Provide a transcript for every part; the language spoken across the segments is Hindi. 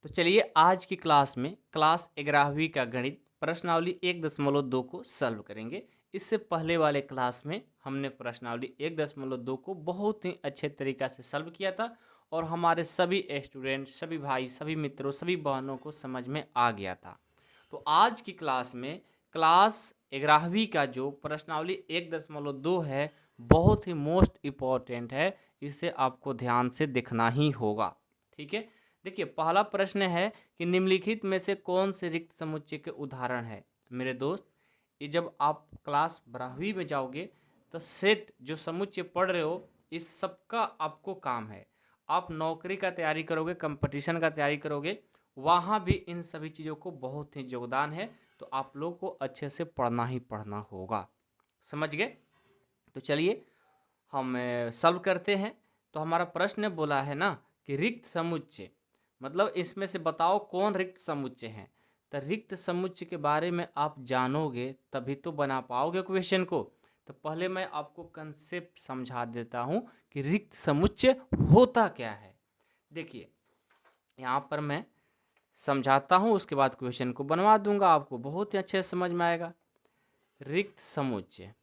तो चलिए आज की क्लास में क्लास 11वीं का गणित प्रश्नावली 1.2 को सॉल्व करेंगे। इससे पहले वाले क्लास में हमने प्रश्नावली 1.2 को बहुत ही अच्छे तरीक़ा से सॉल्व किया था और हमारे सभी स्टूडेंट, सभी भाई, सभी मित्रों, सभी बहनों को समझ में आ गया था। तो आज की क्लास में क्लास 11वीं का जो प्रश्नावली 1.2 है, बहुत ही मोस्ट इम्पॉर्टेंट है। इसे आपको ध्यान से देखना ही होगा। ठीक है, देखिए पहला प्रश्न है कि निम्नलिखित में से कौन से रिक्त समुच्चय के उदाहरण है। मेरे दोस्त, ये जब आप क्लास 12वीं में जाओगे तो सेट जो समुच्चय पढ़ रहे हो, इस सब का आपको काम है। आप नौकरी का तैयारी करोगे, कंपटीशन का तैयारी करोगे, वहाँ भी इन सभी चीज़ों को बहुत ही योगदान है। तो आप लोग को अच्छे से पढ़ना ही पढ़ना होगा। समझ गए? तो चलिए हम सॉल्व करते हैं। तो हमारा प्रश्न बोला है ना कि रिक्त समुच्चय, मतलब इसमें से बताओ कौन रिक्त समुच्चय है। तो रिक्त समुच्चय के बारे में आप जानोगे तभी तो बना पाओगे क्वेश्चन को। तो पहले मैं आपको कंसेप्ट समझा देता हूँ कि रिक्त समुच्चय होता क्या है। देखिए यहाँ पर मैं समझाता हूँ, उसके बाद क्वेश्चन को बनवा दूंगा, आपको बहुत ही अच्छे से समझ में आएगा। रिक्त समुच्चय,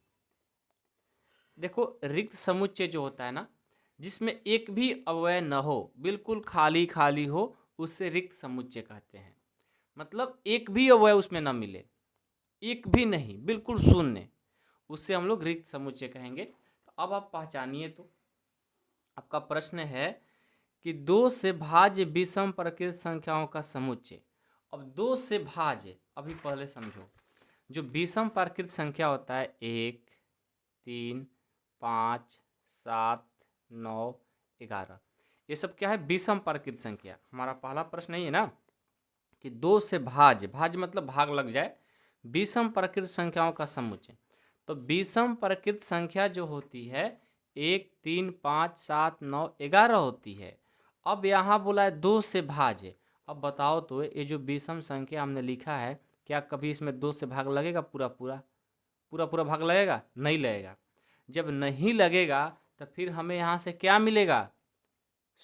देखो रिक्त समुच्चय जो होता है ना, जिसमें एक भी अवयव न हो, बिल्कुल खाली खाली हो, उसे रिक्त समुच्चय कहते हैं। मतलब एक भी अवयव उसमें न मिले, एक भी नहीं, बिल्कुल शून्य, उससे हम लोग रिक्त समुच्चय कहेंगे। तो अब आप पहचानिए। तो आपका प्रश्न है कि दो से भाज्य विषम प्रकृत संख्याओं का समुच्चय। अब दो से भाज्य, अभी पहले समझो, जो विषम प्रकृत संख्या होता है 1, 3, 5, 7, 9, 11, ये सब क्या है? विषम प्रकृत संख्या। हमारा पहला प्रश्न ये है ना कि दो से भाज्य, भाज्य मतलब भाग लग जाए, विषम प्रकृत संख्याओं का समुच्चय। तो विषम प्रकृत संख्या जो होती है 1, 3, 5, 7, 9, 11 होती है। अब यहाँ बोला है दो से भाज्य। अब बताओ तो ये जो विषम संख्या हमने लिखा है, क्या कभी इसमें दो से भाग लगेगा? पूरा पूरा भाग लगेगा? नहीं लगेगा। जब नहीं लगेगा तो फिर हमें यहाँ से क्या मिलेगा?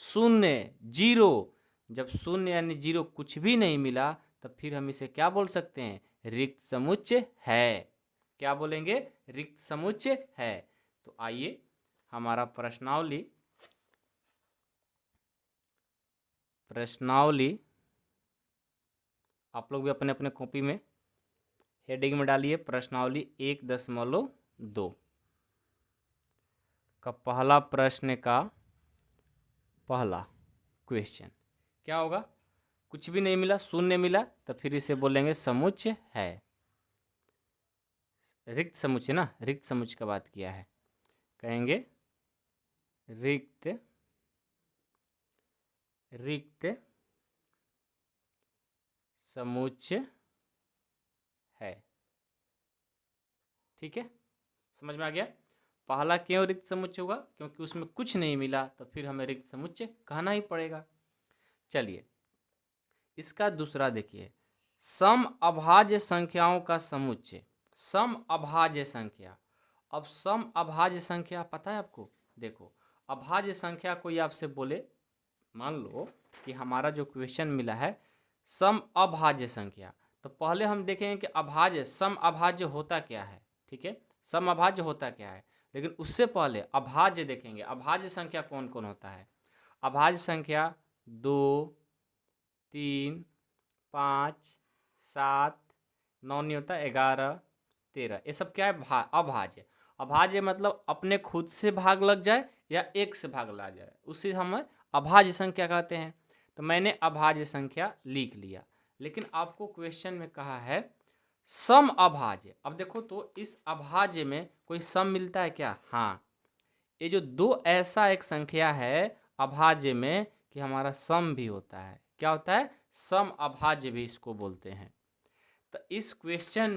शून्य, जीरो। जब शून्य यानी जीरो कुछ भी नहीं मिला तो फिर हम इसे क्या बोल सकते हैं? रिक्त समुच्चय है। क्या बोलेंगे? रिक्त समुच्चय है। तो आइए हमारा प्रश्नावली आप लोग भी अपने अपने कॉपी में हेडिंग में डालिए। प्रश्नावली 1.2 का पहला प्रश्न का पहला क्वेश्चन क्या होगा? कुछ भी नहीं मिला, शून्य मिला, तो फिर इसे बोलेंगे समुच्चय है। रिक्त समुच्चय ना, रिक्त समुच्चय का बात किया है, कहेंगे रिक्त समुच्चय है। ठीक है, समझ में आ गया? पहला क्यों रिक्त समुच्चय होगा? क्योंकि उसमें कुछ नहीं मिला, तो फिर हमें रिक्त समुच्चय कहना ही पड़ेगा। चलिए इसका दूसरा देखिए, सम अभाज्य संख्याओं का समुच्चय। सम अभाज्य संख्या। अब सम अभाज्य संख्या पता है आपको? देखो अभाज्य संख्या कोई आपसे बोले, मान लो कि हमारा जो क्वेश्चन मिला है सम अभाज्य संख्या, तो पहले हम देखेंगे कि अभाज्य, सम अभाज्य होता क्या है। ठीक है, सम अभाज्य होता क्या है, लेकिन उससे पहले अभाज्य देखेंगे। अभाज्य संख्या कौन कौन होता है? अभाज्य संख्या 2, 3, 5, 7, 9 नहीं होता, 11, 13, ये सब क्या है? अभाज्य। अभाज्य मतलब अपने खुद से भाग लग जाए या एक से भाग लग जाए, उसे हम अभाज्य संख्या कहते हैं। तो मैंने अभाज्य संख्या लिख लिया, लेकिन आपको क्वेश्चन में कहा है सम अभाज्य। अब देखो तो इस अभाज्य में कोई सम मिलता है क्या? हाँ, ये जो दो ऐसा एक संख्या है अभाज्य में कि हमारा सम भी होता है। क्या होता है? सम अभाज्य भी इसको बोलते हैं। तो इस क्वेश्चन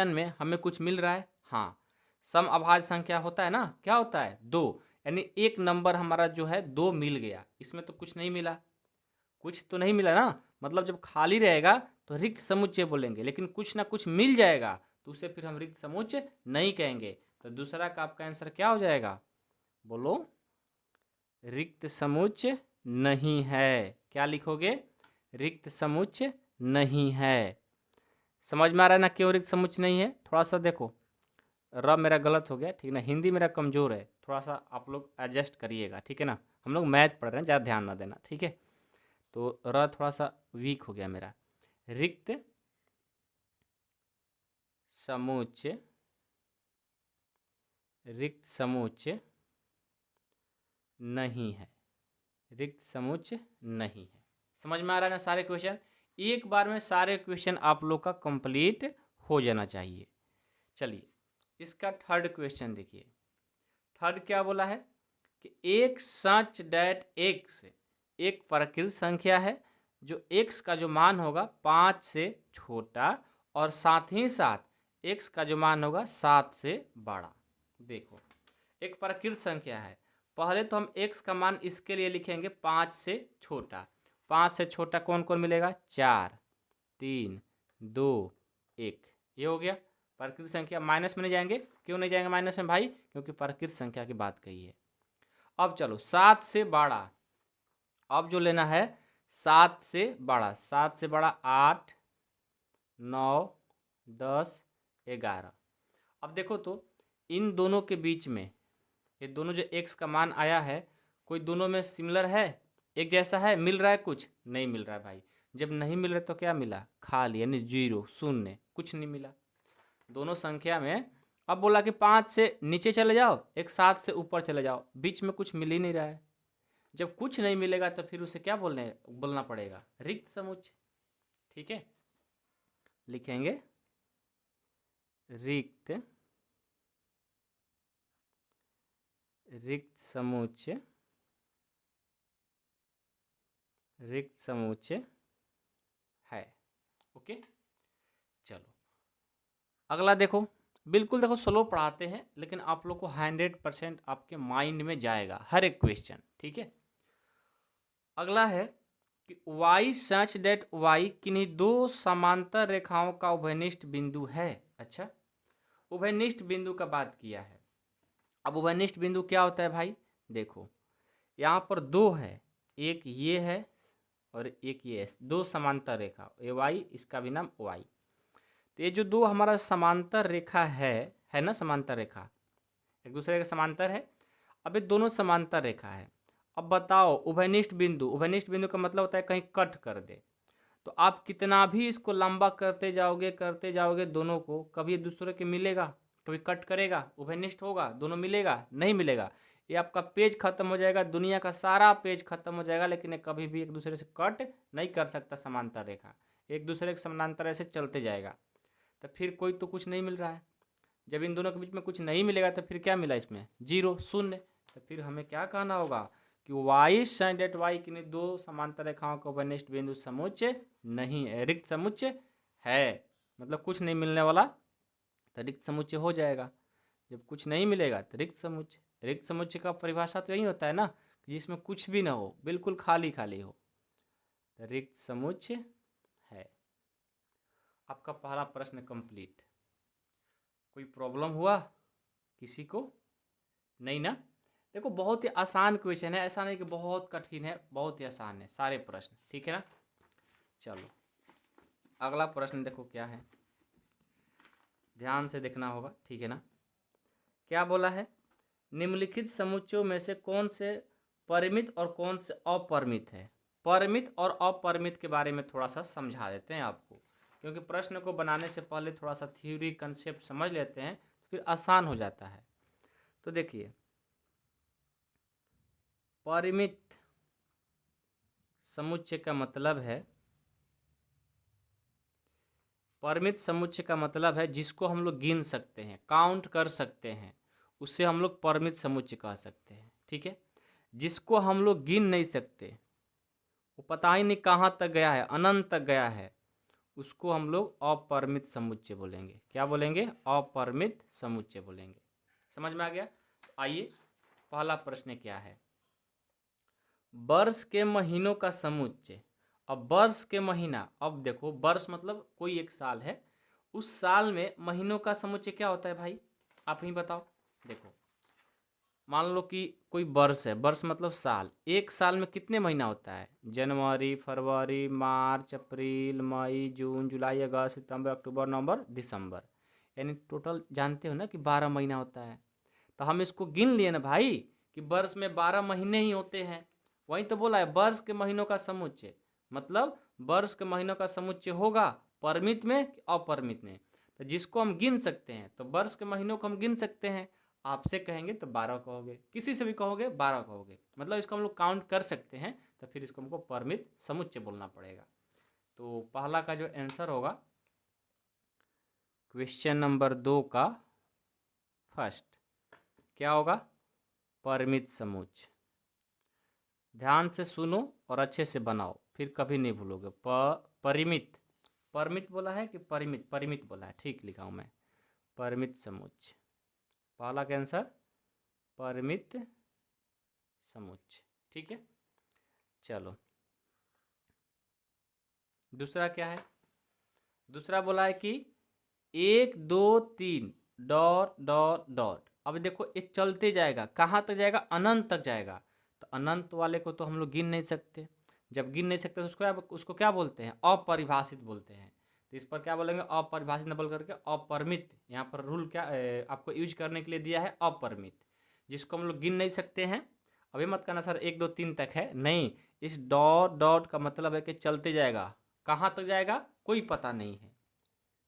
में हमें कुछ मिल रहा है। हाँ, सम अभाज्य संख्या होता है ना, क्या होता है? 2, यानी एक नंबर हमारा जो है 2 मिल गया। इसमें तो कुछ नहीं मिला, कुछ तो नहीं मिला ना, मतलब जब खाली रहेगा तो रिक्त समुच्चय बोलेंगे, लेकिन कुछ ना कुछ मिल जाएगा तो उसे फिर हम रिक्त समुच्चय नहीं कहेंगे। तो दूसरा का आपका आंसर क्या हो जाएगा? बोलो, रिक्त समुच्चय नहीं है। क्या लिखोगे? रिक्त समुच्चय नहीं है। समझ में आ रहा है ना क्यों रिक्त समुच्चय नहीं है? थोड़ा सा देखो, र मेरा गलत हो गया, ठीक ना, हिंदी मेरा कमज़ोर है, थोड़ा सा आप लोग एडजस्ट करिएगा, ठीक है ना। हम लोग मैथ पढ़ रहे हैं, ज़्यादा ध्यान ना देना, ठीक है। तो र थोड़ा सा वीक हो गया मेरा। रिक्त समुच्चय, रिक्त समुच्चय नहीं है, रिक्त समुच्चय नहीं है। समझ में आ रहा है ना सारे क्वेश्चन? एक बार में सारे क्वेश्चन आप लोग का कंप्लीट हो जाना चाहिए। चलिए इसका थर्ड क्वेश्चन देखिए। थर्ड क्या बोला है कि एक सच डेट एक्स एक प्राकृत संख्या है जो x का जो मान होगा 5 से छोटा और साथ ही साथ x का जो मान होगा 7 से बड़ा। देखो एक प्राकृत संख्या है, पहले तो हम x का मान इसके लिए लिखेंगे 5 से छोटा। 5 से छोटा कौन कौन मिलेगा? 4, 3, 2, 1, ये हो गया प्राकृत संख्या। माइनस में नहीं जाएंगे, क्यों नहीं जाएंगे माइनस में भाई? क्योंकि प्राकृत संख्या की बात कही है। अब चलो 7 से बड़ा, अब जो लेना है 7 से बड़ा, 7 से बड़ा 8, 9, 10, 11। अब देखो तो इन दोनों के बीच में ये दोनों जो x का मान आया है, कोई दोनों में सिमिलर है, एक जैसा है, मिल रहा है? कुछ नहीं मिल रहा है भाई। जब नहीं मिल रहा तो क्या मिला? खाली, यानी जीरो, शून्य, कुछ नहीं मिला दोनों संख्या में। अब बोला कि 5 से नीचे चले जाओ, एक 7 से ऊपर चले जाओ, बीच में कुछ मिल ही नहीं रहा है। जब कुछ नहीं मिलेगा तो फिर उसे क्या बोलना पड़ेगा? रिक्त समुच्चय, ठीक है। लिखेंगे रिक्त समुच्चय, रिक्त समुच्चय है। ओके चलो अगला देखो। बिल्कुल देखो स्लो पढ़ाते हैं, लेकिन आप लोग को 100% आपके माइंड में जाएगा हर एक क्वेश्चन, ठीक है। अगला है कि y सच डेट y किन्हीं दो समांतर रेखाओं का उभयनिष्ठ बिंदु है। अच्छा, उभयनिष्ठ बिंदु का बात किया है। अब उभयनिष्ठ बिंदु क्या होता है भाई? देखो यहाँ पर दो है, एक ये है और एक ये है, दो समांतर रेखा, ये y, इसका भी नाम y। तो ये जो दो हमारा समांतर रेखा है ना, समांतर रेखा एक दूसरे के समांतर है। अब ये दोनों समांतर रेखा है। अब बताओ उभयनिष्ठ बिंदु, उभयनिष्ठ बिंदु का मतलब होता है कहीं कट कर दे। तो आप कितना भी इसको लंबा करते जाओगे दोनों को, कभी एक दूसरे के मिलेगा? कभी कट करेगा? उभयनिष्ठ होगा? दोनों मिलेगा? नहीं मिलेगा। ये आपका पेज खत्म हो जाएगा, दुनिया का सारा पेज खत्म हो जाएगा, लेकिन ये कभी भी एक दूसरे से कट नहीं कर सकता। समांतर रेखा एक दूसरे के समानांतर ऐसे चलते जाएगा। तो फिर कोई तो कुछ नहीं मिल रहा है। जब इन दोनों के बीच में कुछ नहीं मिलेगा तो फिर क्या मिला? इसमें जीरो, शून्य। तो फिर हमें क्या कहना होगा कि y sin डेट y किन्हीं दो समांतर रेखाओं का उभयनिष्ठ बिंदु समुच्चय नहीं है, रिक्त समुच्चय है। मतलब कुछ नहीं मिलने वाला तो रिक्त समुच्चय हो जाएगा। जब कुछ नहीं मिलेगा तो रिक्त समुच्चय। रिक्त समुच्चय का परिभाषा तो यही होता है ना, कि जिसमें कुछ भी ना हो, बिल्कुल खाली खाली हो, तो रिक्त समुच्चय है। आपका पहला प्रश्न कंप्लीट। कोई प्रॉब्लम हुआ किसी को? नहीं ना? देखो बहुत ही आसान क्वेश्चन है, ऐसा नहीं कि बहुत कठिन है, बहुत ही आसान है सारे प्रश्न, ठीक है ना। चलो अगला प्रश्न देखो क्या है, ध्यान से देखना होगा, ठीक है ना। क्या बोला है? निम्नलिखित समुच्चयों में से कौन से परिमित और कौन से अपरिमित है? परिमित और अपरिमित के बारे में थोड़ा सा समझा देते हैं आपको, क्योंकि प्रश्न को बनाने से पहले थोड़ा सा थ्योरी कंसेप्ट समझ लेते हैं तो फिर आसान हो जाता है। तो देखिए परिमित समुच्चय का मतलब है, परिमित समुच्चय का मतलब है जिसको हम लोग गिन सकते हैं, काउंट कर सकते हैं, उससे हम लोग परिमित समुच्चय कह सकते हैं, ठीक है। जिसको हम लोग गिन नहीं सकते, वो पता ही नहीं कहाँ तक गया है, अनंत तक गया है, उसको हम लोग अपरिमित समुच्चय बोलेंगे। क्या बोलेंगे? अपरिमित समुच्चय बोलेंगे। समझ में आ गया? तो आइए पहला प्रश्न क्या है? वर्ष के महीनों का समुच्चय। अब वर्ष के महीना, अब देखो वर्ष मतलब कोई एक साल है, उस साल में महीनों का समुच्चय क्या होता है भाई? आप ही बताओ। देखो मान लो कि कोई वर्ष है, वर्ष मतलब साल। एक साल में कितने महीना होता है? जनवरी, फरवरी, मार्च, अप्रैल, मई, जून, जुलाई, अगस्त, सितंबर, अक्टूबर, नवंबर, दिसंबर। यानी टोटल जानते हो ना कि 12 महीना होता है। तो हम इसको गिन लिए ना भाई कि वर्ष में 12 महीने ही होते हैं। वही तो बोला है, वर्ष के महीनों का समुच्चय। मतलब वर्ष के महीनों का समुच्चय होगा परिमित में कि अपरिमित में। तो जिसको हम गिन सकते हैं तो वर्ष के महीनों को हम गिन सकते हैं। आपसे कहेंगे तो 12 कहोगे, किसी से भी कहोगे 12 कहोगे, मतलब इसको हम लोग काउंट कर सकते हैं। तो फिर इसको हमको परिमित समुच्चय बोलना पड़ेगा। तो पहला का जो आंसर होगा क्वेश्चन नंबर 2 का फर्स्ट क्या होगा? परिमित समुच्चय। ध्यान से सुनो और अच्छे से बनाओ, फिर कभी नहीं भूलोगे। परिमित, परिमित बोला है कि परिमित? परिमित बोला है, ठीक लिखा हूं मैं। परिमित समुच्चय, पहला का आंसर परिमित समुच्चय। ठीक है, चलो दूसरा क्या है? दूसरा बोला है कि 1 2 3 डॉट डॉट डॉट। अब देखो ये चलते जाएगा, कहाँ तक जाएगा? अनंत तक जाएगा। तो अनंत वाले को तो हम लोग गिन नहीं सकते। जब गिन नहीं सकते तो उसको क्या बोलते हैं? अपरिभाषित बोलते हैं। तो इस पर क्या बोलेंगे? अपरिभाषित न बोल करके अपरिमित। यहाँ पर रूल क्या आपको यूज करने के लिए दिया है? अपरिमित, जिसको हम लोग गिन नहीं सकते हैं। अभी मत कहना सर 1 2 3 तक है, नहीं। इस डॉट डॉट का मतलब है कि चलते जाएगा। कहाँ तक जाएगा कोई पता नहीं है।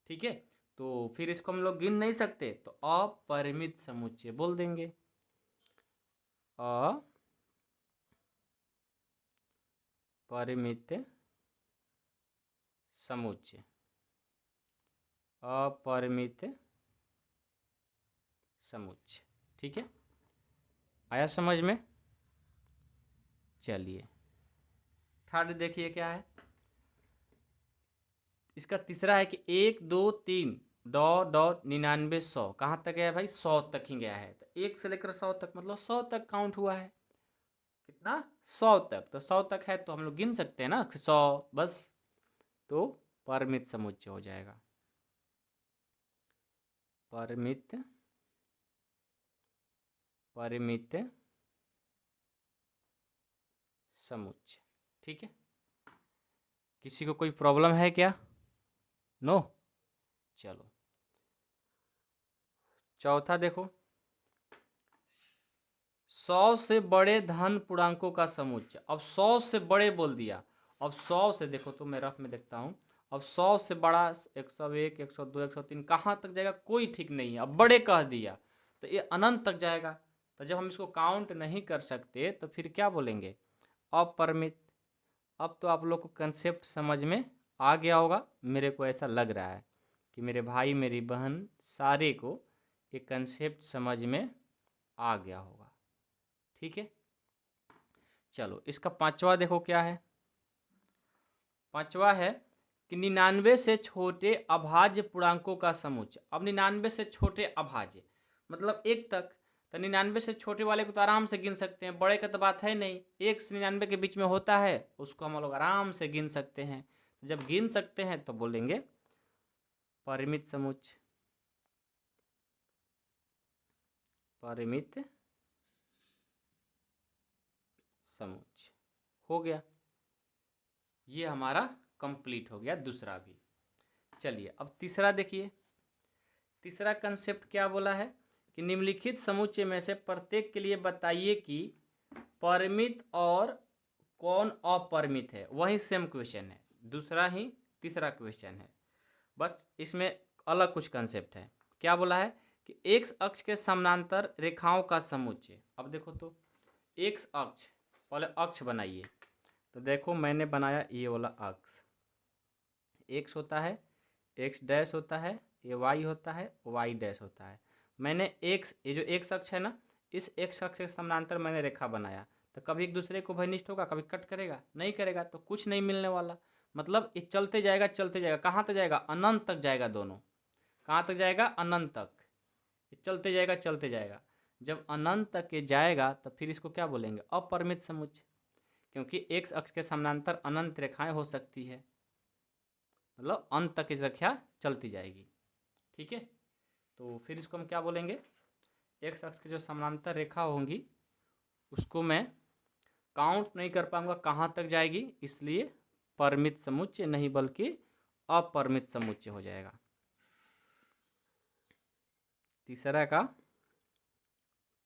ठीक है, तो फिर इसको हम लोग गिन नहीं सकते तो अपरिमित समुच्चय बोल देंगे। अपरिमित समुच्चय, अपरिमित समुच्चय। ठीक है, आया समझ में? चलिए थर्ड देखिए क्या है। इसका तीसरा है कि 1 2 3 डॉट डॉट 99 100। कहाँ तक गया है भाई? 100 तक ही गया है। तो 1 से लेकर 100 तक, मतलब 100 तक काउंट हुआ है। कितना? 100 तक। तो 100 तक है तो हम लोग गिन सकते हैं ना 100 बस। तो परिमित समुच्चय हो जाएगा, परिमित परिमित समुच्चय। ठीक है, किसी को कोई प्रॉब्लम है क्या? नो? चलो चौथा देखो, 100 से बड़े धन पूर्णांकों का समुच्चय। अब 100 से बड़े बोल दिया। अब 100 से देखो तो मैं रफ में देखता हूँ। अब 100 से बड़ा 101 102 103 कहाँ तक जाएगा कोई ठीक नहीं है। अब बड़े कह दिया तो ये अनंत तक जाएगा। तो जब हम इसको काउंट नहीं कर सकते तो फिर क्या बोलेंगे? अपरिमित। अब तो आप लोग को कंसेप्ट समझ में आ गया होगा, मेरे को ऐसा लग रहा है कि मेरे भाई मेरी बहन सारे को ये कंसेप्ट समझ में आ गया होगा। ठीक है, चलो इसका पांचवा देखो क्या है। पांचवा है कि 99 से छोटे अभाज्य पूर्णांकों का समुच्चय। अब 99 से छोटे अभाज्य मतलब 1 तक। तो 99 से छोटे वाले को तो आराम से गिन सकते हैं, बड़े का तो बात है नहीं। 1 से 99 के बीच में होता है, उसको हम लोग आराम से गिन सकते हैं। जब गिन सकते हैं तो बोलेंगे परिमित समुच्चय, परिमित समुच्चय हो गया। ये हमारा कंप्लीट हो गया दूसरा भी। चलिए अब तीसरा देखिए। तीसरा कंसेप्ट क्या बोला है कि निम्नलिखित समुच्चय में से प्रत्येक के लिए बताइए कि परिमित और कौन अपरिमित है। वही सेम क्वेश्चन है, दूसरा ही तीसरा क्वेश्चन है, बट इसमें अलग कुछ कंसेप्ट है। क्या बोला है कि एक्स अक्ष के समानांतर रेखाओं का समुच्चय। अब देखो तो एक्स अक्ष, पहले अक्ष बनाइए। तो देखो मैंने बनाया ये वाला अक्ष, एक्स होता है, एक्स डैश होता है, ये वाई होता है, वाई डैश होता है। मैंने एक्स, ये जो एक्स अक्ष है ना, इस एक्स अक्ष के समानांतर मैंने रेखा बनाया। तो कभी एक दूसरे को घनिष्ठ होगा, कभी कट करेगा, नहीं करेगा, तो कुछ नहीं मिलने वाला। मतलब ये चलते जाएगा चलते जाएगा। कहाँ तक जाएगा? अनंत तक जाएगा दोनों। कहाँ तक जाएगा? अनंत तक। ये चलते जाएगा चलते जाएगा। जब अनंत तक ये जाएगा तो फिर इसको क्या बोलेंगे? अपरिमित समुच्चय, क्योंकि एक्स अक्ष के समानांतर अनंत रेखाएं हो सकती है, मतलब अंत तक इस रेखा चलती जाएगी। ठीक है, तो फिर इसको हम क्या बोलेंगे? एक्स अक्ष की जो समानांतर रेखा होंगी उसको मैं काउंट नहीं कर पाऊंगा कहाँ तक जाएगी, इसलिए परिमित समुच्चय नहीं बल्कि अपरिमित समुच्चय हो जाएगा। तीसरा का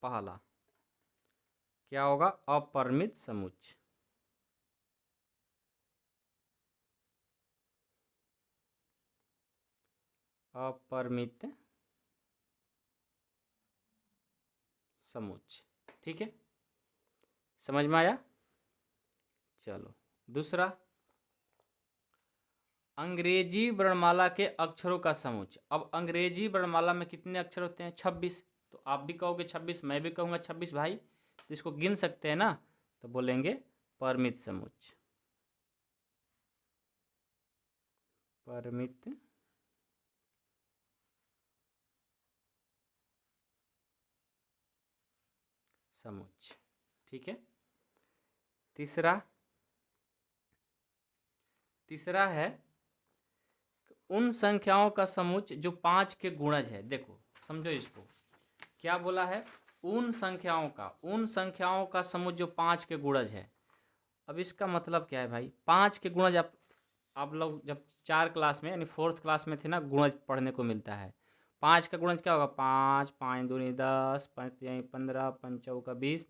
पहला क्या होगा? अपरिमित समुच्चय। अपरिमित समुच्चय, ठीक है, समझ में आया? चलो दूसरा, अंग्रेजी वर्णमाला के अक्षरों का समुच्चय। अब अंग्रेजी वर्णमाला में कितने अक्षर होते हैं? 26। तो आप भी कहोगे 26, मैं भी कहूँगा 26 भाई, तो इसको गिन सकते हैं ना, तो बोलेंगे परिमित समुच्चय। परिमित समुच्चय, ठीक है। तीसरा है उन संख्याओं का समुच्चय जो 5 के गुणज है। देखो समझो इसको, क्या बोला है? उन संख्याओं का समुच्चय जो 5 के गुणज है। अब इसका मतलब क्या है भाई? 5 के गुणज आप लोग जब 4 क्लास में यानी 4th क्लास में थे ना, गुणज पढ़ने को मिलता है। 5 का गुणज क्या होगा? 5, 5 दूनी 10, 5 तिहाई 15, 5 चौका 20,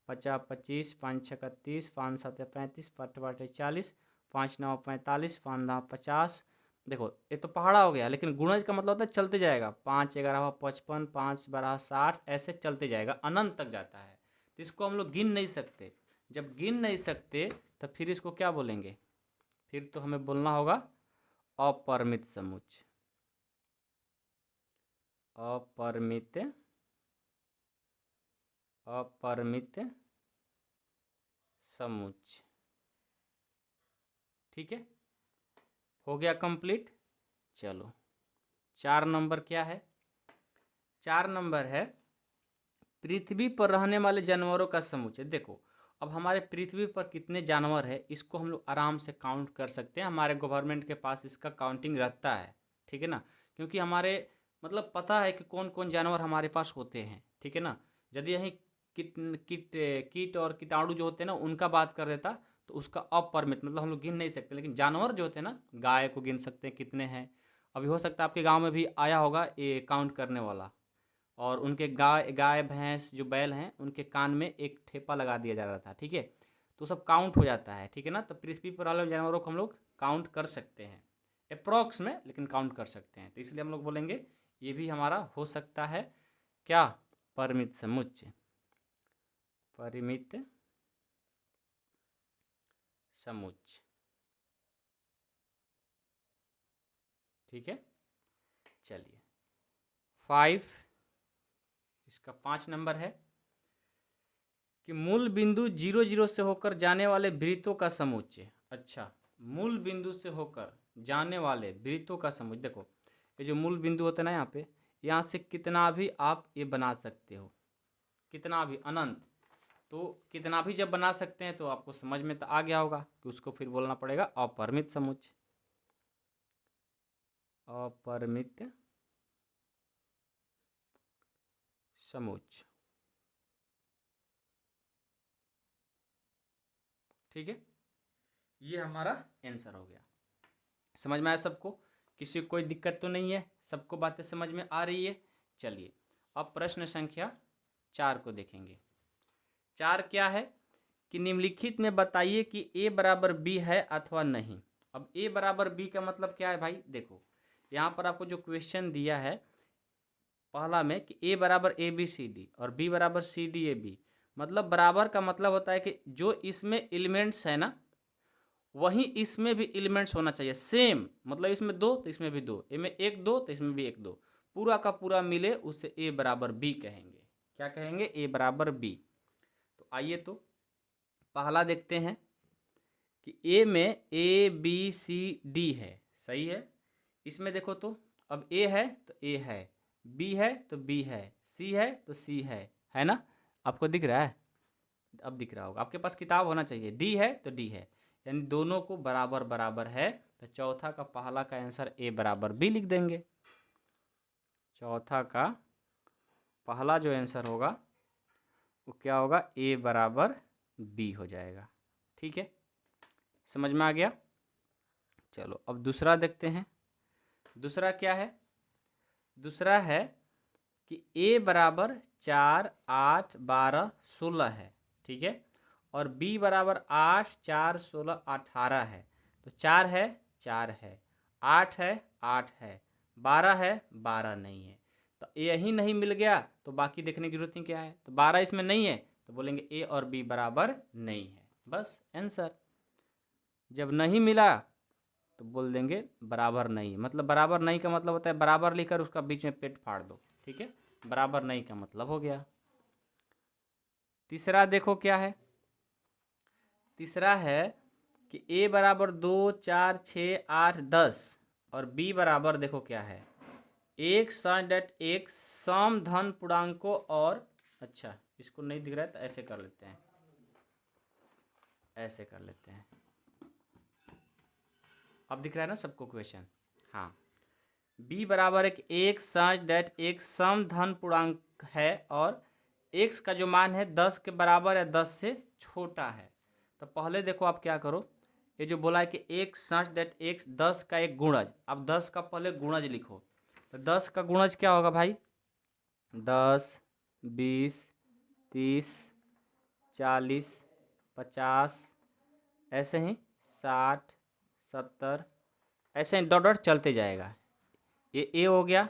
50 25, 5 छक्का 30, 5 7 35, 5 8 40, 5 9 45, 5 9 50। देखो ये तो पहाड़ा हो गया, लेकिन गुणज का मतलब होता है चलते जाएगा। 5 11 55, 5 12 60, ऐसे चलते जाएगा, अनंत तक जाता है। तो इसको हम लोग गिन नहीं सकते। जब गिन नहीं सकते तो फिर इसको क्या बोलेंगे? फिर तो हमें बोलना होगा अपरिमित समुच्चय। अपरिमित समुच्चय, ठीक है, हो गया कंप्लीट। चलो 4 नंबर क्या है? 4 नंबर है पृथ्वी पर रहने वाले जानवरों का समुच्चय। देखो अब हमारे पृथ्वी पर कितने जानवर है, इसको हम लोग आराम से काउंट कर सकते हैं। हमारे गवर्नमेंट के पास इसका काउंटिंग रहता है, ठीक है ना, क्योंकि हमारे मतलब पता है कि कौन कौन जानवर हमारे पास होते हैं, ठीक है ना। यदि यहीं कीट और कीटाणु जो होते हैं ना उनका बात कर देता तो उसका अपरिमित मतलब हम लोग गिन नहीं सकते, लेकिन जानवर जो होते हैं ना, गाय को गिन सकते हैं कितने हैं। अभी हो सकता है आपके गांव में भी आया होगा ये काउंट करने वाला, और उनके गाय भैंस जो बैल हैं उनके कान में एक ठेपा लगा दिया जा रहा था, ठीक है, तो सब काउंट हो जाता है, ठीक है ना। तो पृथ्वी पर वाले जानवरों को हम लोग काउंट कर सकते हैं अप्रॉक्स में, लेकिन काउंट कर सकते हैं। तो इसलिए हम लोग बोलेंगे ये भी हमारा हो सकता है क्या? परिमित समुच्चय। परिमित समुच्चय, ठीक है। चलिए 5, इसका 5 नंबर है कि मूल बिंदु 0 0 से होकर जाने वाले वृत्तों का समुच्चय। अच्छा, मूल बिंदु से होकर जाने वाले वृत्तों का समुच्चय। देखो ये जो मूल बिंदु होता है ना, यहाँ से कितना भी आप ये बना सकते हो, कितना भी अनंत। तो कितना भी जब बना सकते हैं तो आपको समझ में तो आ गया होगा कि उसको फिर बोलना पड़ेगा अपरिमित समुच्चय। अपरिमित समुच्चय, ठीक है, ये हमारा आंसर हो गया। समझ में आया सबको? किसी को कोई दिक्कत तो नहीं है? सबको बातें समझ में आ रही है? चलिए अब प्रश्न संख्या 4 को देखेंगे। 4 क्या है कि निम्नलिखित में बताइए कि a बराबर b है अथवा नहीं। अब a बराबर b का मतलब क्या है भाई? देखो यहाँ पर आपको जो क्वेश्चन दिया है पहला में कि a बराबर ए बी सी डी और b बराबर सी डी ए बी, मतलब बराबर का मतलब होता है कि जो इसमें एलिमेंट्स है ना वहीं इसमें भी एलिमेंट्स होना चाहिए सेम। मतलब इसमें 2 तो इसमें भी 2, इसमें 1 2 तो इसमें भी 1 2, पूरा का पूरा मिले उसे a बराबर b कहेंगे। क्या कहेंगे? a बराबर b। तो आइए तो पहला देखते हैं कि a में a b c d है, सही है। इसमें देखो तो अब a है तो a है, b है तो b है, c है तो c है ना? आपको दिख रहा है? अब दिख रहा होगा, आपके पास किताब होना चाहिए। d है तो d है, यानी दोनों को बराबर बराबर है। तो चौथा का पहला का आंसर a बराबर b लिख देंगे। चौथा का पहला जो आंसर होगा वो क्या होगा, a बराबर b हो जाएगा। ठीक है, समझ में आ गया। चलो अब दूसरा देखते हैं। दूसरा क्या है, दूसरा है कि a बराबर 4, 8, 12, 16 है। ठीक है, और b बराबर 8, 4, 16, 18 है। तो 4 है, 4 है, 8 है, 8 है, 12 है, 12 नहीं है। तो यही नहीं मिल गया तो बाकी देखने की जरूरत नहीं क्या है। तो 12 इसमें नहीं है तो बोलेंगे a और b बराबर नहीं है, बस आंसर। जब नहीं मिला तो बोल देंगे बराबर नहीं। मतलब बराबर नहीं का मतलब होता है बराबर लिखकर उसका बीच में पेट फाड़ दो। ठीक है, बराबर नहीं का मतलब हो गया। तीसरा देखो क्या है, तीसरा है कि a बराबर 2, 4, 6, 8, 10 और b बराबर देखो क्या है, एक साइडेड एक सम धन पूर्णांकों और, अच्छा इसको नहीं दिख रहा है तो ऐसे कर लेते हैं, ऐसे कर लेते हैं। अब दिख रहा है ना सबको क्वेश्चन। हाँ, b बराबर एक साइडेड एक सम धन पूर्णांक है और x का जो मान है 10 के बराबर या 10 से छोटा है। तो पहले देखो आप क्या करो, ये जो बोला है कि एक साठ डेट एक्स 10 का एक गुणज, अब 10 का पहले गुणज लिखो। तो 10 का गुणज क्या होगा भाई, 10, 20, 30, 40, 50, ऐसे ही 60, 70, ऐसे ही डॉट डॉट चलते जाएगा। ये ए हो गया।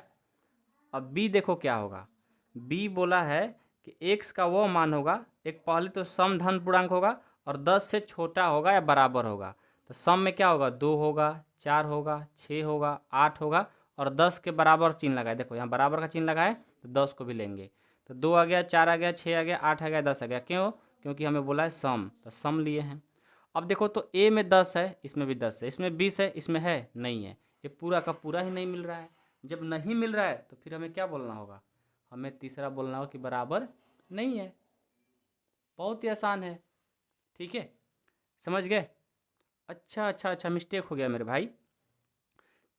अब बी देखो क्या होगा, बी बोला है कि एक्स का वो मान होगा, एक पहले तो सम धन पूर्णांक होगा और 10 से छोटा होगा या बराबर होगा। तो सम में क्या होगा, 2 होगा, 4 होगा, 6 होगा, 8 होगा और 10 के बराबर चिन्ह लगाए। देखो यहाँ बराबर का चिन्ह लगाए तो 10 को भी लेंगे। तो 2 आ गया, 4 आ गया, 6 आ गया, 8 आ गया, 10 आ गया। क्यों, क्योंकि हमें बोला है सम, तो सम लिए हैं। अब देखो तो ए में 10 है, इसमें भी 10 है, इसमें 20 है, इसमें है नहीं है। ये पूरा का पूरा ही नहीं मिल रहा है। जब नहीं मिल रहा है तो फिर हमें क्या बोलना होगा, हमें तीसरा बोलना होगा कि बराबर नहीं है। बहुत ही आसान है। ठीक है, समझ गए। अच्छा अच्छा अच्छा, मिस्टेक हो गया मेरे भाई,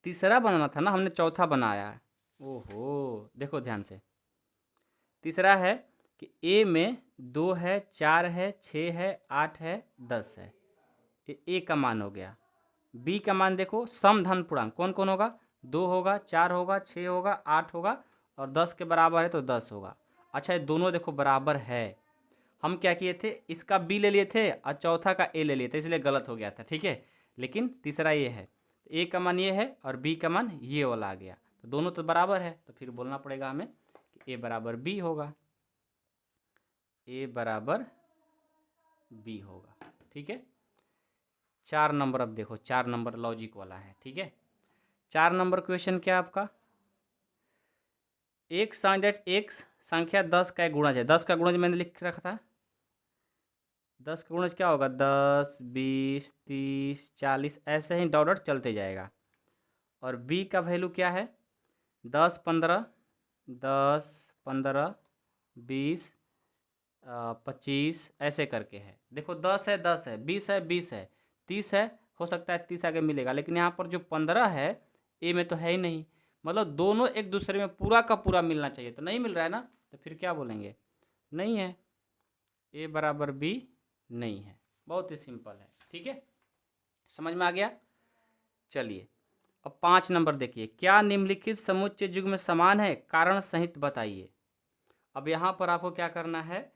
तीसरा बनाना था ना, हमने चौथा बनाया है। ओहो, देखो ध्यान से। तीसरा है कि ए में 2 है, 4 है, 6 है, 8 है, 10 है। ये ए का मान हो गया। बी का मान देखो, सम धन पूर्णांक कौन कौन होगा, 2 होगा, 4 होगा, 6 होगा, 8 होगा और 10 के बराबर है तो 10 होगा। अच्छा, ये दोनों देखो बराबर है। हम क्या किए थे, इसका बी ले लिए थे और चौथा का ए ले लिए थे, इसलिए गलत हो गया था। ठीक है, लेकिन तीसरा ये है, ए का मान ये है और बी का मान ये वाला आ गया, तो दोनों तो बराबर है। तो फिर बोलना पड़ेगा हमें कि ए बराबर बी होगा, ए बराबर बी होगा। ठीक है, 4 नंबर। अब देखो 4 नंबर लॉजिक वाला है। ठीक है, 4 नंबर क्वेश्चन क्या आपका, एक साइडेड एक्स संख्या 10 का एक गुणज है। 10 का गुणज मैंने लिख रखा था, 10 का गुणज क्या होगा, 10, 20, 30, 40, ऐसे ही डॉट डॉट चलते जाएगा। और b का वैल्यू क्या है, 10, 15, 10, 15, 20, 25 ऐसे करके है। देखो 10 है, 10 है, 20 है, 20 है, 30 है, हो सकता है 30 आगे मिलेगा, लेकिन यहाँ पर जो 15 है ए में तो है ही नहीं। मतलब दोनों एक दूसरे में पूरा का पूरा मिलना चाहिए, तो नहीं मिल रहा है ना, तो फिर क्या बोलेंगे, नहीं है, ए बराबर बी नहीं है। बहुत ही सिंपल है। ठीक है, समझ में आ गया। चलिए अब 5 नंबर देखिए, क्या निम्नलिखित समुच्चय युग्म समान है, कारण सहित बताइए। अब यहाँ पर आपको क्या करना है,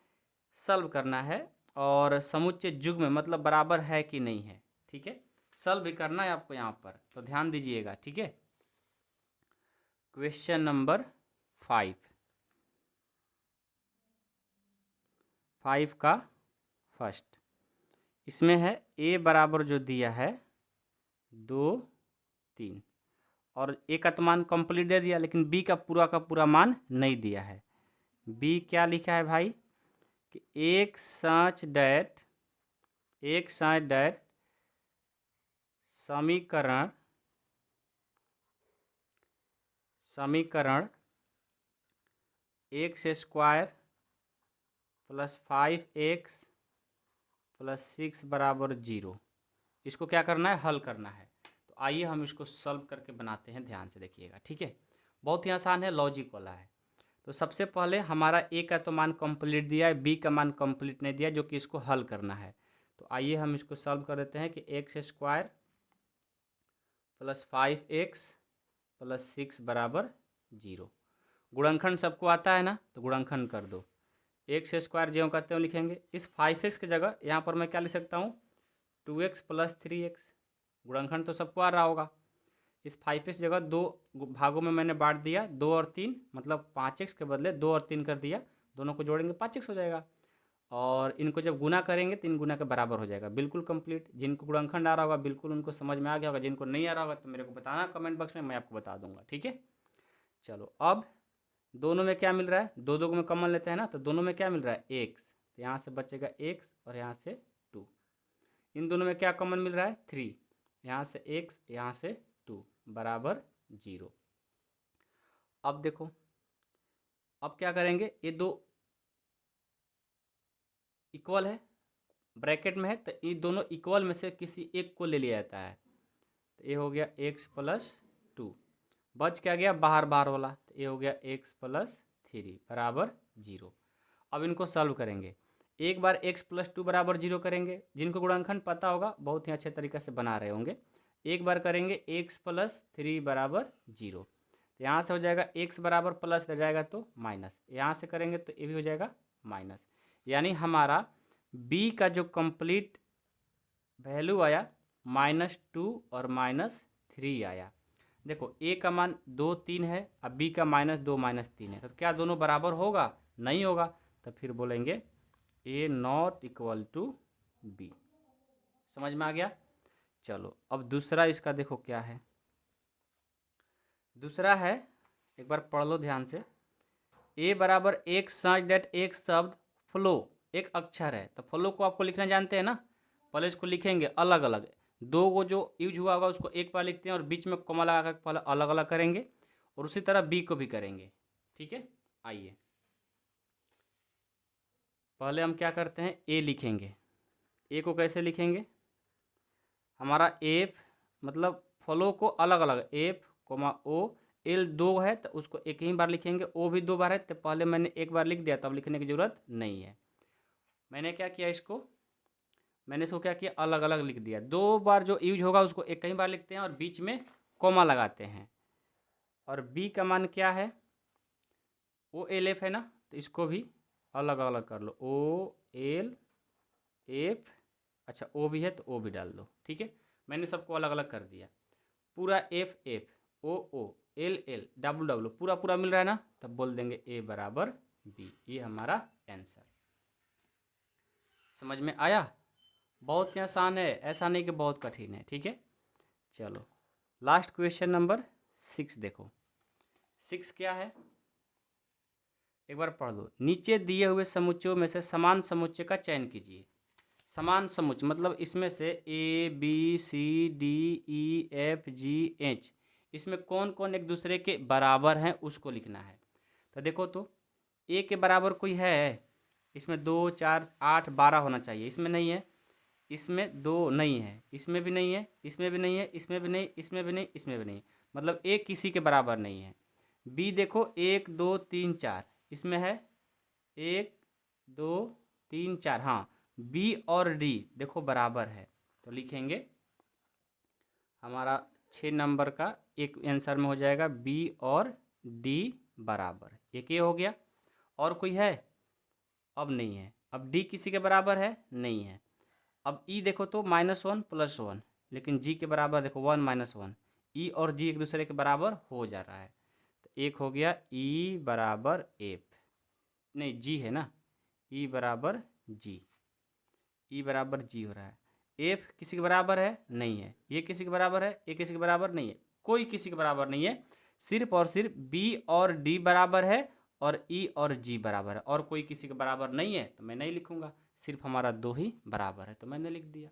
सॉल्व करना है और समुच्चय युग्म मतलब बराबर है कि नहीं है। ठीक है, सॉल्व भी करना है आपको यहाँ पर, तो ध्यान दीजिएगा। ठीक है, क्वेश्चन नंबर 5 का फर्स्ट, इसमें है ए बराबर जो दिया है 2, 3 और ए का तो मान कंप्लीट दे दिया, लेकिन बी का पूरा मान नहीं दिया है। बी क्या लिखा है भाई कि एक साँच डैट समीकरण x square plus 5x plus 6 बराबर 0। इसको क्या करना है, हल करना है। तो आइए हम इसको सॉल्व करके बनाते हैं, ध्यान से देखिएगा। ठीक है, बहुत ही आसान है, लॉजिक वाला है। तो सबसे पहले हमारा ए का तो मान कंप्लीट दिया है, बी का मान कंप्लीट नहीं दिया, जो कि इसको हल करना है। तो आइए हम इसको सॉल्व कर देते हैं कि x square plus 5x plus 6 बराबर 0। गुणनखंड सबको आता है ना, तो गुणनखंड कर दो। एक्स स्क्वायर ज्यों कहते हो लिखेंगे, इस 5x की जगह यहाँ पर मैं क्या लिख सकता हूँ, 2x प्लस 3x। गुणनखंड तो सबको आ रहा होगा। इस 5x जगह दो भागों में मैंने बांट दिया, 2 और 3, मतलब 5x के बदले 2 और 3 कर दिया। दोनों को जोड़ेंगे 5x हो जाएगा, और इनको जब गुना करेंगे 3 गुना के बराबर हो जाएगा। बिल्कुल कंप्लीट। जिनको गुणनखंड आ रहा होगा बिल्कुल उनको समझ में आ गया होगा, जिनको नहीं आ रहा होगा तो मेरे को बताना कमेंट बॉक्स में, मैं आपको बता दूंगा। ठीक है, चलो अब दोनों में क्या मिल रहा है, दो दो में कॉमन लेते हैं ना, तो दोनों में क्या मिल रहा है, एक्स। तो यहाँ से बचेगा एक्स और यहाँ से 2। इन दोनों में क्या कॉमन मिल रहा है, 3। यहाँ से एक्स, यहाँ से 2 बराबर 0। अब देखो, अब क्या करेंगे, ये दो इक्वल है, ब्रैकेट में है, तो ये दोनों इक्वल में से किसी एक को ले लिया जाता है। तो ये हो गया एक्स प्लस 2, बच क्या गया बाहर बाहर वाला, तो ये हो गया एक्स प्लस 3 बराबर 0। अब इनको सॉल्व करेंगे। एक बार एक्स प्लस 2 बराबर 0 करेंगे, जिनको गुणनखंड पता होगा बहुत ही अच्छे तरीके से बना रहे होंगे। एक बार करेंगे एक्स प्लस 3 बराबर 0, तो यहाँ से हो जाएगा एक्स बराबर प्लस रह जाएगा तो माइनस, यहाँ से करेंगे तो ये भी हो जाएगा माइनस। यानी हमारा बी का जो कंप्लीट वैल्यू आया -2 और -3 आया। देखो ए का मान 2 3 है, अब बी का -2 -3 है, तो क्या दोनों बराबर होगा, नहीं होगा। तो फिर बोलेंगे ए नॉट इक्वल टू बी। समझ में आ गया। चलो अब दूसरा इसका देखो क्या है। दूसरा है, एक बार पढ़ लो ध्यान से। ए बराबर एक सच डेट एक शब्द फ्लो एक अक्षर है, तो फ्लो को आपको लिखना जानते हैं ना। पहले इसको लिखेंगे अलग अलग, दो को जो यूज हुआ होगा उसको एक बार लिखते हैं और बीच में कॉमा लगा कर पहले अलग अलग करेंगे, और उसी तरह बी को भी करेंगे। ठीक है, आइए पहले हम क्या करते हैं, ए लिखेंगे। ए को कैसे लिखेंगे, हमारा एफ मतलब फ्लो को अलग अलग, एफ कोमा ओ, एल 2 है तो उसको एक ही बार लिखेंगे, ओ भी 2 बार है, तो पहले मैंने एक बार लिख दिया, तब लिखने की ज़रूरत नहीं है। मैंने क्या किया, मैंने इसको क्या किया, अलग अलग लिख दिया। 2 बार जो यूज होगा उसको एक ही बार लिखते हैं और बीच में कॉमा लगाते हैं। और बी का मान क्या है, ओ एल एफ है ना, तो इसको भी अलग अलग कर लो, ओ एल एफ। अच्छा ओ भी है तो ओ भी डाल दो। ठीक है, मैंने सबको अलग अलग कर दिया। पूरा एफ एफ, ओ ओ, एल एल, डब्लू डब्लू, पूरा पूरा मिल रहा है ना, तब बोल देंगे ए बराबर बी। ये हमारा आंसर। समझ में आया। बहुत ही आसान है, ऐसा नहीं कि बहुत कठिन है। ठीक है, चलो लास्ट क्वेश्चन नंबर 6 देखो। 6 क्या है, एक बार पढ़ लो। नीचे दिए हुए समुच्चयों में से समान समुच्चय का चयन कीजिए। समान समुच्चय मतलब इसमें से A B C D E F G H, इसमें कौन कौन एक दूसरे के बराबर हैं उसको लिखना है। तो देखो, तो ए के बराबर कोई है, इसमें 2 4 8 12 होना चाहिए, इसमें नहीं है, इसमें 2 नहीं है, इसमें भी नहीं है, इसमें भी नहीं है, इसमें भी नहीं, इसमें भी नहीं, इसमें भी नहीं, मतलब ए किसी के बराबर नहीं है। बी देखो 1 2 3 4, इसमें है 1 2 3 4, हाँ बी और डी देखो बराबर है, तो लिखेंगे हमारा 6 नंबर का एक आंसर में हो जाएगा बी और डी बराबर। एक ये हो गया। और कोई है, अब नहीं है। अब डी किसी के बराबर है, नहीं है। अब ई देखो तो -1 + 1, लेकिन जी के बराबर देखो 1 - 1, ई और जी एक दूसरे के बराबर हो जा रहा है, तो एक हो गया ई बराबर एफ, नहीं जी है ना, ई बराबर जी, ई बराबर जी हो रहा है। एफ किसी के बराबर है, नहीं है। ये किसी के बराबर है, ये किसी के बराबर नहीं है, कोई किसी के बराबर नहीं है। सिर्फ और सिर्फ बी और डी बराबर है और ई और जी बराबर है, और कोई किसी के बराबर नहीं है तो मैं नहीं लिखूंगा। सिर्फ हमारा 2 ही बराबर है तो मैंने लिख दिया।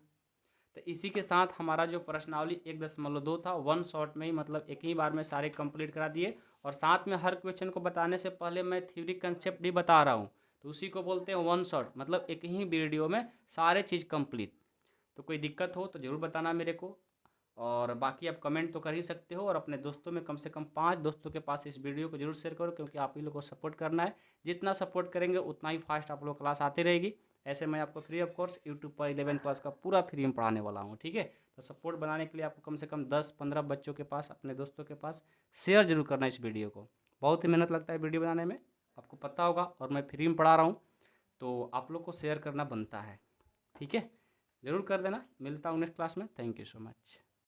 तो इसी के साथ हमारा जो प्रश्नावली 1.2 था, 1 शॉट में ही, मतलब एक ही बार में सारे कंप्लीट करा दिए। और साथ में हर क्वेश्चन को बताने से पहले मैं थ्योरी कंसेप्ट भी बता रहा हूँ, तो उसी को बोलते हैं 1 शॉट, मतलब एक ही वीडियो में सारे चीज़ कंप्लीट। तो कोई दिक्कत हो तो ज़रूर बताना मेरे को। और बाकी आप कमेंट तो कर ही सकते हो, और अपने दोस्तों में कम से कम 5 दोस्तों के पास इस वीडियो को जरूर शेयर करो, क्योंकि आप ही लोग को सपोर्ट करना है। जितना सपोर्ट करेंगे उतना ही फास्ट आप लोग क्लास आती रहेगी। ऐसे मैं आपको फ्री ऑफ कोर्स यूट्यूब पर 11 क्लास का पूरा फ्री में पढ़ाने वाला हूँ, ठीक है। तो सपोर्ट बनाने के लिए आपको कम से कम 10-15 बच्चों के पास, अपने दोस्तों के पास शेयर जरूर करना है इस वीडियो को। बहुत ही मेहनत लगता है वीडियो बनाने में, आपको पता होगा, और मैं फ्री में पढ़ा रहा हूँ, तो आप लोग को शेयर करना बनता है, ठीक है। ज़रूर कर देना। मिलता हूँ नेक्स्ट क्लास में। Thank you so much.